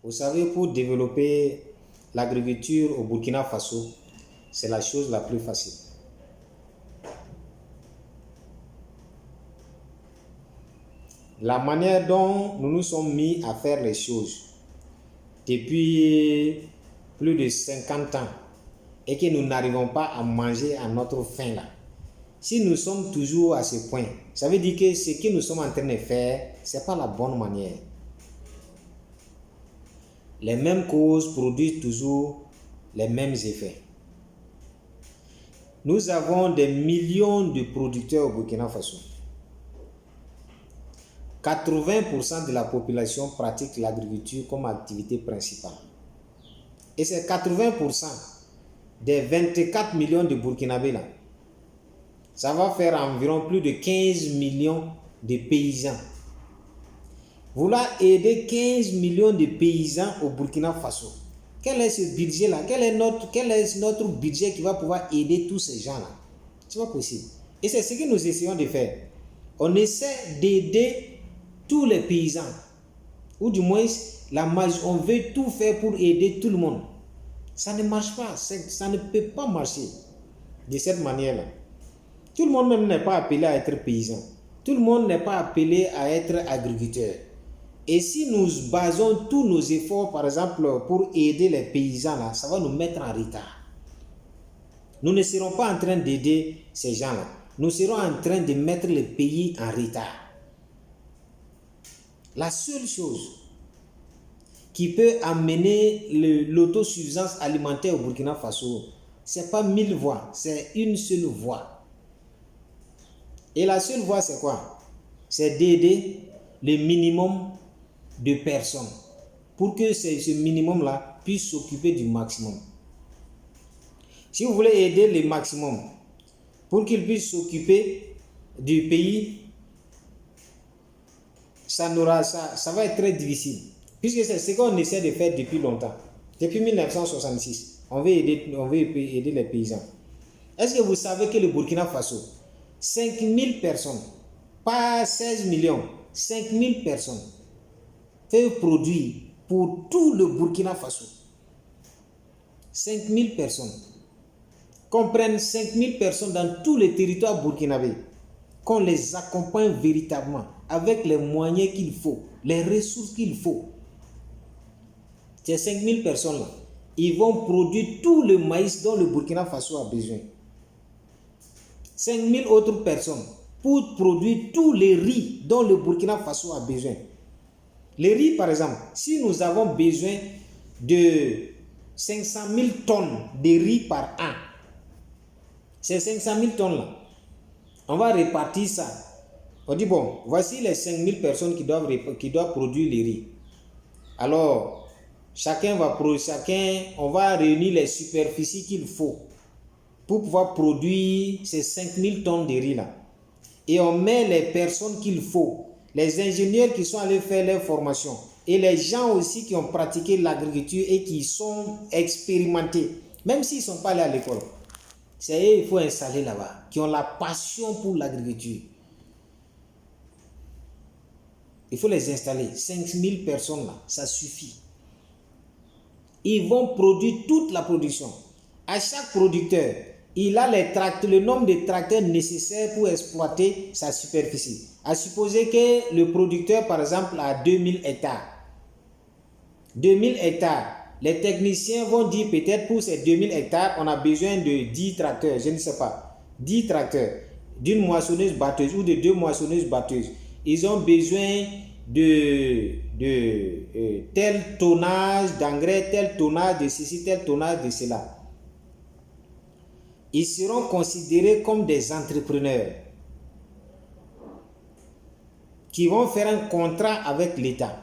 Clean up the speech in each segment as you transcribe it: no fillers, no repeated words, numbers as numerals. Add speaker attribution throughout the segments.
Speaker 1: Vous savez, pour développer l'agriculture au Burkina Faso, c'est la chose la plus facile. La manière dont nous nous sommes mis à faire les choses depuis plus de 50 ans et que nous n'arrivons pas à manger à notre faim là. Si nous sommes toujours à ce point, ça veut dire que ce que nous sommes en train de faire, ce n'est pas la bonne manière. Les mêmes causes produisent toujours les mêmes effets. Nous avons des millions de producteurs au Burkina Faso. 80% de la population pratique l'agriculture comme activité principale. Et c'est 80% des 24 millions de Burkinabés là. Ça va faire environ plus de 15 millions de paysans. Vouloir aider 15 millions de paysans au Burkina Faso. Quel est ce budget-là? Quel est notre budget qui va pouvoir aider tous ces gens-là? Ce n'est pas possible. Et c'est ce que nous essayons de faire. On essaie d'aider tous les paysans. Ou du moins, on veut tout faire pour aider tout le monde. Ça ne marche pas. Ça ne peut pas marcher de cette manière-là. Tout le monde même n'est pas appelé à être paysan. Tout le monde n'est pas appelé à être agriculteur. Et si nous basons tous nos efforts, par exemple, pour aider les paysans, là, ça va nous mettre en retard. Nous ne serons pas en train d'aider ces gens-là. Nous serons en train de mettre le pays en retard. La seule chose qui peut amener l'autosuffisance alimentaire au Burkina Faso, ce n'est pas 1000 voix, c'est une seule voix. Et la seule voie, c'est quoi? C'est d'aider le minimum de personnes pour que ce minimum-là puisse s'occuper du maximum. Si vous voulez aider le maximum pour qu'il puisse s'occuper du pays, ça va être très difficile. Puisque c'est ce qu'on essaie de faire depuis longtemps. Depuis 1966, on veut aider les paysans. Est-ce que vous savez que le Burkina Faso, 5000 personnes, pas 16 millions, 5000 personnes peuvent produire pour tout le Burkina Faso. 5000 personnes. Qu'on prenne 5000 personnes dans tous les territoires burkinabés, qu'on les accompagne véritablement avec les moyens qu'il faut, les ressources qu'il faut. Ces 5000 personnes-là, ils vont produire tout le maïs dont le Burkina Faso a besoin. 5000 autres personnes pour produire tous les riz dont le Burkina Faso a besoin. Les riz, par exemple, si nous avons besoin de 500 000 tonnes de riz par an, ces 500 000 tonnes-là, on va répartir ça. On dit, bon, voici les 5000 personnes qui doivent produire les riz. Alors, on va réunir les superficies qu'il faut pour pouvoir produire ces 5000 tonnes de riz-là. Et on met les personnes qu'il faut, les ingénieurs qui sont allés faire leur formation et les gens aussi qui ont pratiqué l'agriculture et qui sont expérimentés, même s'ils ne sont pas allés à l'école. C'est eux qu'il faut installer là-bas, qui ont la passion pour l'agriculture. Il faut les installer. 5000 personnes là, ça suffit. Ils vont produire toute la production. À chaque producteur, il a le nombre de tracteurs nécessaires pour exploiter sa superficie. À supposer que le producteur, par exemple, a 2000 hectares. 2000 hectares. Les techniciens vont dire peut-être pour ces 2000 hectares, on a besoin de 10 tracteurs, je ne sais pas. 10 tracteurs, d'une moissonneuse batteuse ou de 2 moissonneuses batteuses. Ils ont besoin de tel tonnage d'engrais, tel tonnage de ceci, tel tonnage de cela. Ils seront considérés comme des entrepreneurs qui vont faire un contrat avec l'État.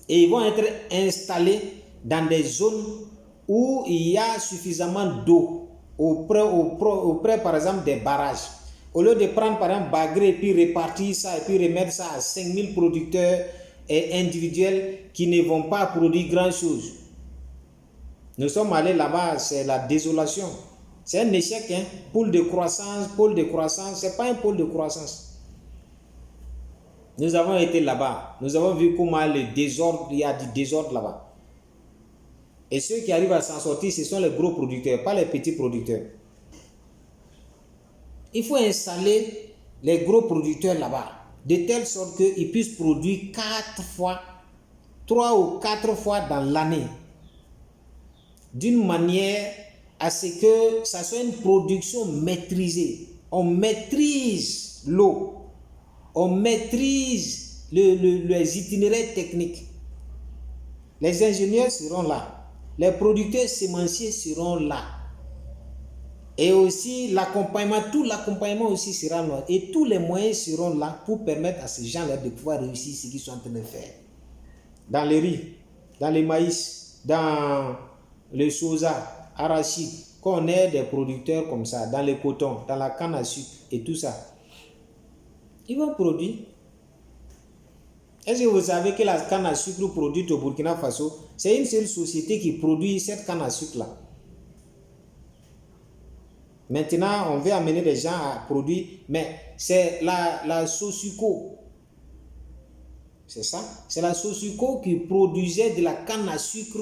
Speaker 1: Et ils vont être installés dans des zones où il y a suffisamment d'eau, auprès par exemple des barrages. Au lieu de prendre par exemple bagré et puis répartir ça et puis remettre ça à 5000 producteurs et individuels qui ne vont pas produire grand chose. Nous sommes allés là-bas, c'est la désolation. C'est un échec, hein? Pôle de croissance, ce n'est pas un pôle de croissance. Nous avons été là-bas. Nous avons vu comment le désordre, il y a du désordre là-bas. Et ceux qui arrivent à s'en sortir, ce sont les gros producteurs, pas les petits producteurs. Il faut installer les gros producteurs là-bas, de telle sorte qu'ils puissent produire 4 fois, 3 ou 4 fois dans l'année, d'une manière à ce que ça soit une production maîtrisée. On maîtrise l'eau, on maîtrise les itinéraires techniques. Les ingénieurs seront là, les producteurs sémenciers seront là. Et aussi l'accompagnement, tout l'accompagnement aussi sera là. Et tous les moyens seront là pour permettre à ces gens-là de pouvoir réussir ce qu'ils sont en train de faire. Dans le riz, dans le maïs, dans le soja, arachide, qu'on ait des producteurs comme ça, dans le coton, dans la canne à sucre et tout ça. Ils vont produire. Est-ce que vous savez que la canne à sucre produite au Burkina Faso, c'est une seule société qui produit cette canne à sucre-là. Maintenant, on veut amener des gens à produire, mais c'est la Sosuco. C'est ça? C'est la Sosuco qui produisait de la canne à sucre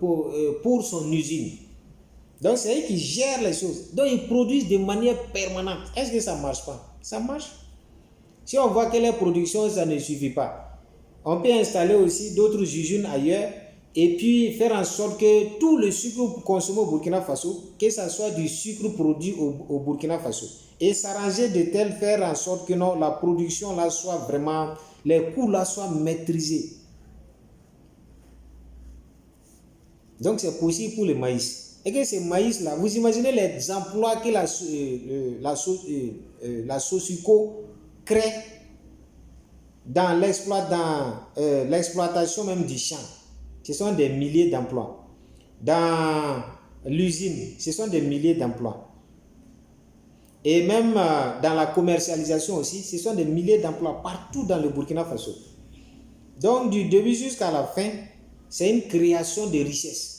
Speaker 1: pour son usine. Donc, c'est eux qui gèrent les choses. Donc, ils produisent de manière permanente. Est-ce que ça ne marche pas? Ça marche. Si on voit que les productions, ça ne suffit pas, on peut installer aussi d'autres usines ailleurs et puis faire en sorte que tout le sucre consommé au Burkina Faso, que ce soit du sucre produit au Burkina Faso, et s'arranger de telle faire en sorte que non, la production là soit vraiment, les coûts là soient maîtrisés. Donc c'est possible pour le maïs. Et que ce maïs là, vous imaginez les emplois que la Sosuco crée dans l'exploitation même du champ. Ce sont des milliers d'emplois. Dans l'usine, ce sont des milliers d'emplois. Et même dans la commercialisation aussi, ce sont des milliers d'emplois partout dans le Burkina Faso. Donc du début jusqu'à la fin, c'est une création de richesse.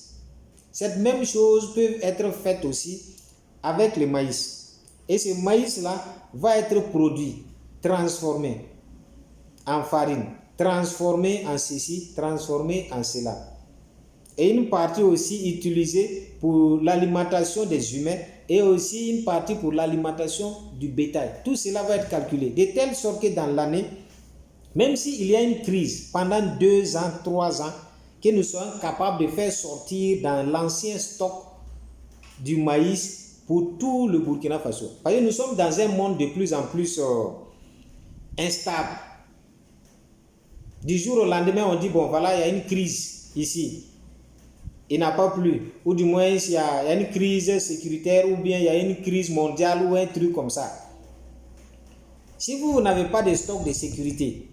Speaker 1: Cette même chose peut être faite aussi avec le maïs. Et ce maïs-là va être produit, transformé en farine, transformé en ceci, transformé en cela. Et une partie aussi utilisée pour l'alimentation des humains et aussi une partie pour l'alimentation du bétail. Tout cela va être calculé de telle sorte que dans l'année, même s'il y a une crise pendant 2 ans, 3 ans, que nous soyons capables de faire sortir dans l'ancien stock du maïs pour tout le Burkina Faso. Parce que nous sommes dans un monde de plus en plus instable. Du jour au lendemain, on dit, bon voilà, il y a une crise ici. Il n'a pas plu. Ou du moins, il y a une crise sécuritaire ou bien il y a une crise mondiale ou un truc comme ça. Si vous n'avez pas de stock de sécurité,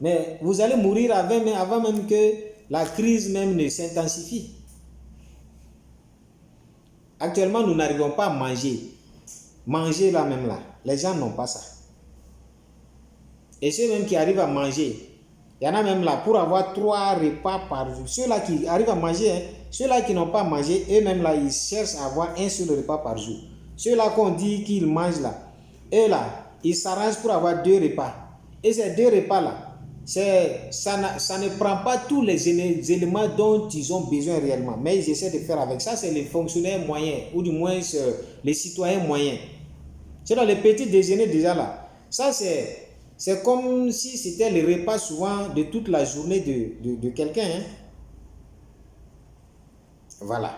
Speaker 1: mais vous allez mourir avant même que la crise même ne s'intensifie. Actuellement, nous n'arrivons pas à manger. Manger là même là. Les gens n'ont pas ça. Et ceux même qui arrivent à manger, il y en a même là pour avoir 3 repas par jour. Ceux-là qui arrivent à manger, ceux-là qui n'ont pas mangé, eux-mêmes là, ils cherchent à avoir un seul repas par jour. Ceux-là qu'on dit qu'ils mangent là, eux là, ils s'arrangent pour avoir 2 repas. Et ces 2 repas là, ça ne prend pas tous les éléments dont ils ont besoin réellement. Mais ils essaient de faire avec ça, c'est les fonctionnaires moyens, ou du moins les citoyens moyens. C'est dans les petits déjeuners déjà là. Ça c'est comme si c'était le repas souvent de toute la journée de quelqu'un. Hein? Voilà.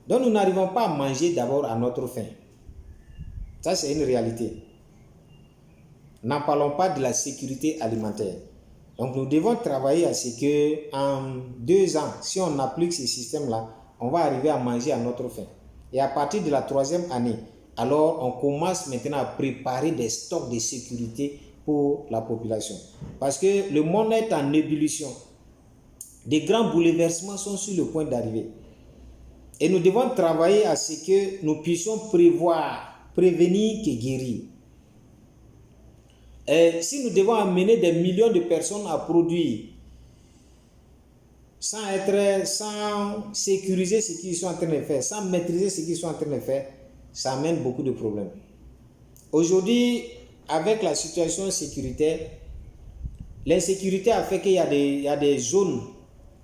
Speaker 1: Donc nous n'arrivons pas à manger d'abord à notre faim. Ça c'est une réalité. N'en parlons pas de la sécurité alimentaire. Donc nous devons travailler à ce que en 2 ans, si on applique ce système-là, on va arriver à manger à notre faim. Et à partir de la 3e année, alors on commence maintenant à préparer des stocks de sécurité pour la population. Parce que le monde est en ébullition. Des grands bouleversements sont sur le point d'arriver. Et nous devons travailler à ce que nous puissions prévenir que guérir. Et si nous devons amener des millions de personnes à produire sans sécuriser ce qu'ils sont en train de faire, sans maîtriser ce qu'ils sont en train de faire, ça amène beaucoup de problèmes. Aujourd'hui, avec la situation sécuritaire, l'insécurité a fait qu'il y a des zones,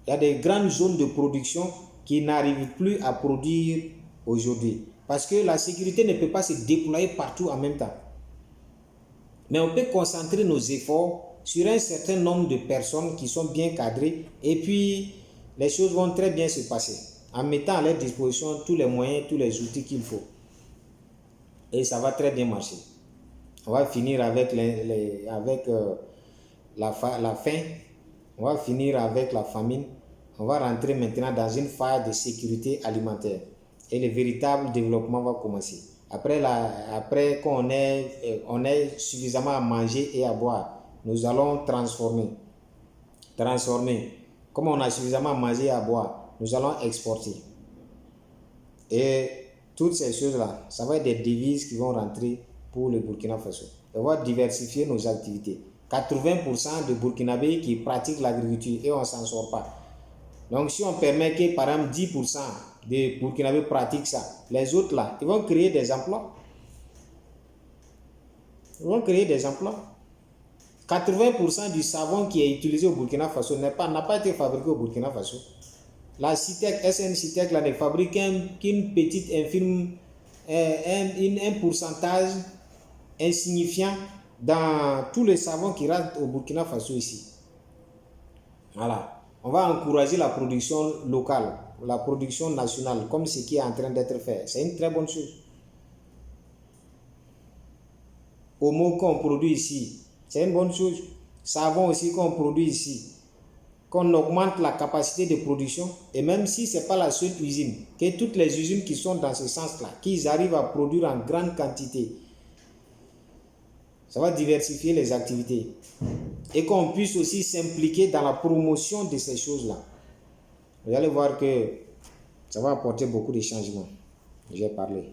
Speaker 1: il y a des grandes zones de production qui n'arrivent plus à produire aujourd'hui. Parce que la sécurité ne peut pas se déployer partout en même temps. Mais on peut concentrer nos efforts sur un certain nombre de personnes qui sont bien cadrées et puis les choses vont très bien se passer en mettant à leur disposition tous les moyens, tous les outils qu'il faut. Et ça va très bien marcher. On va finir avec, la faim, on va finir avec la famine, on va rentrer maintenant dans une phase de sécurité alimentaire et le véritable développement va commencer. Après qu'on ait suffisamment à manger et à boire, nous allons transformer. Comme on a suffisamment à manger et à boire, nous allons exporter. Et toutes ces choses-là, ça va être des devises qui vont rentrer pour le Burkina Faso. On va diversifier nos activités. 80% de Burkinabés qui pratiquent l'agriculture et on ne s'en sort pas. Donc si on permet que par exemple 10% des Burkinabés pratiquent ça, les autres là, ils vont créer des emplois. 80% du savon qui est utilisé au Burkina Faso n'a pas été fabriqué au Burkina Faso. La CITEC, SN CITEC là, ne fabrique qu'une petite infime, un pourcentage insignifiant dans tous les savons qui rentrent au Burkina Faso ici. Voilà. On va encourager la production locale, la production nationale, comme ce qui est en train d'être fait. C'est une très bonne chose. Omo qu'on produit ici, c'est une bonne chose. Savon aussi qu'on produit ici. Qu'on augmente la capacité de production. Et même si ce n'est pas la seule usine, que toutes les usines qui sont dans ce sens-là, qu'ils arrivent à produire en grande quantité, ça va diversifier les activités. Et qu'on puisse aussi s'impliquer dans la promotion de ces choses-là. Vous allez voir que ça va apporter beaucoup de changements. J'ai parlé.